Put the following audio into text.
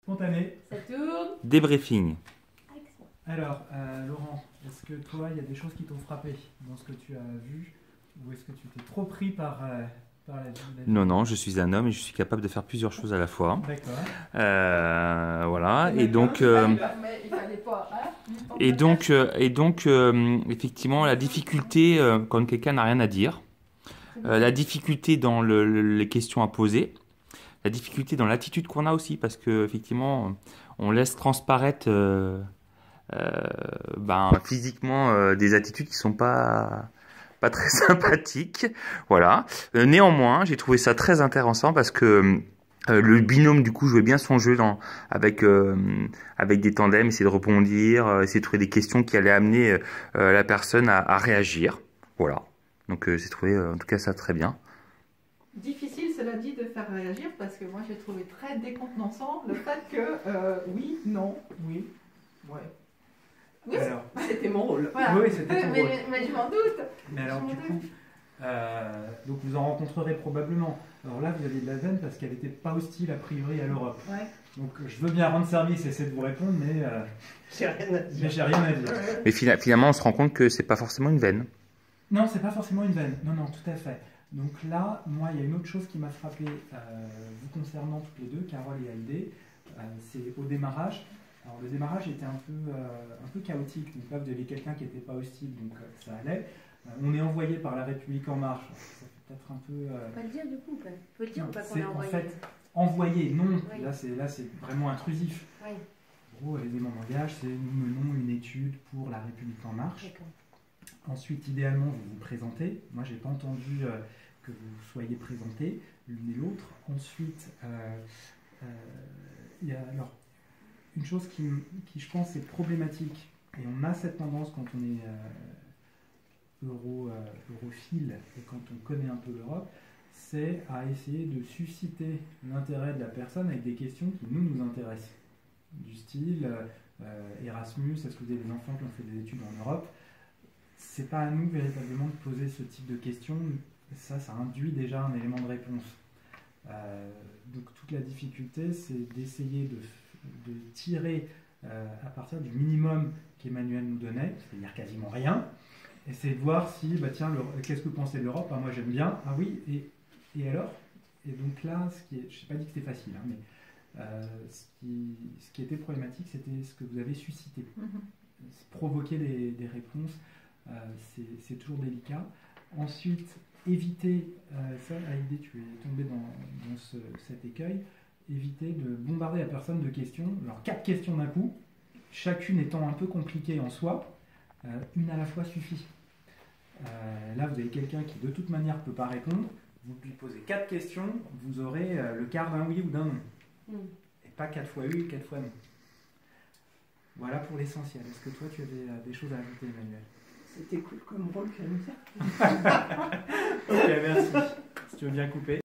Spontané. Ça tourne. Débriefing. Alors, Laurent, est-ce que toi, il y a des choses qui t'ont frappé dans ce que tu as vu, ou est-ce que tu t'es trop pris par la vie? Non, non, je suis un homme et je suis capable de faire plusieurs choses à la fois. D'accord. Voilà. Et donc, Mais il fallait pas, hein. effectivement, la difficulté quand quelqu'un n'a rien à dire, la difficulté dans les questions à poser, la difficulté dans l'attitude qu'on a aussi, parce que effectivement, on laisse transparaître physiquement des attitudes qui sont pas très sympathiques. Voilà. Néanmoins, j'ai trouvé ça très intéressant parce que le binôme du coup jouait bien son jeu avec des tandems, essayer de rebondir, essayer de trouver des questions qui allaient amener la personne à réagir. Voilà. Donc j'ai trouvé en tout cas ça très bien. Difficile, cela dit, de faire réagir parce que moi j'ai trouvé très décontenançant le fait que oui, non, oui, ouais. Oui, Alors, c'était mon rôle. Voilà. oui, c'était ton rôle. Mais je m'en doute. Mais alors, du coup, donc vous en rencontrerez probablement. Alors là, vous avez de la veine parce qu'elle n'était pas hostile a priori à l'Europe. Ouais. Donc je veux bien rendre service et essayer de vous répondre, mais J'ai rien à dire. mais j'ai rien à dire. Mais finalement, on se rend compte que c'est pas forcément une veine. Non, c'est pas forcément une veine. Non, non, tout à fait. Donc là, moi, il y a une autre chose qui m'a frappé vous concernant toutes les deux, Carole et Haïdé, c'est au démarrage. Alors le démarrage était un peu chaotique. Donc là, vous aviez quelqu'un qui n'était pas hostile, donc ça allait. On est envoyé par La République En Marche. Ça fait peut-être un peu. Faut le dire du coup, quand même. Faut le dire ou pas qu'on C'est est en envoyé. fait envoyé, non. Oui. Là, c'est vraiment intrusif. Oui, En gros, l'élément de langage, c'est nous menons une étude pour La République En Marche. d'accord. Ensuite, idéalement, vous vous présentez. Moi, j'ai pas entendu que vous soyez présentés l'une et l'autre. Ensuite, il y a alors une chose qui, je pense, est problématique. Et on a cette tendance quand on est europhile et quand on connaît un peu l'Europe, c'est à essayer de susciter l'intérêt de la personne avec des questions qui nous intéressent. Du style Erasmus, est-ce que vous avez des enfants qui ont fait des études en Europe? C'est pas à nous véritablement de poser ce type de questions. Ça induit déjà un élément de réponse. Donc toute la difficulté, c'est d'essayer de tirer à partir du minimum qu'Emmanuel nous donnait, c'est-à-dire quasiment rien, et c'est de voir si, bah tiens, qu'est-ce que vous pensez de l'Europe? Moi j'aime bien, ah oui, et alors? Et donc là, je n'ai pas dit que c'était facile, hein, mais ce qui était problématique, c'était ce que vous avez suscité. Provoquer des réponses, c'est toujours délicat. Ensuite, éviter, ça, Haïdé, tu es tombé dans cet écueil, éviter de bombarder la personne de questions. Alors, 4 questions d'un coup, chacune étant un peu compliquée en soi, une à la fois suffit. Là, vous avez quelqu'un qui, de toute manière, ne peut pas répondre. Vous lui posez 4 questions, vous aurez le quart d'un oui ou d'un non. Et pas 4 fois oui, 4 fois non. Voilà pour l'essentiel. Est-ce que toi, tu avais des choses à ajouter, Emmanuel? C'était cool comme rôle, j'aime bien. Ok, merci. Si tu veux bien couper.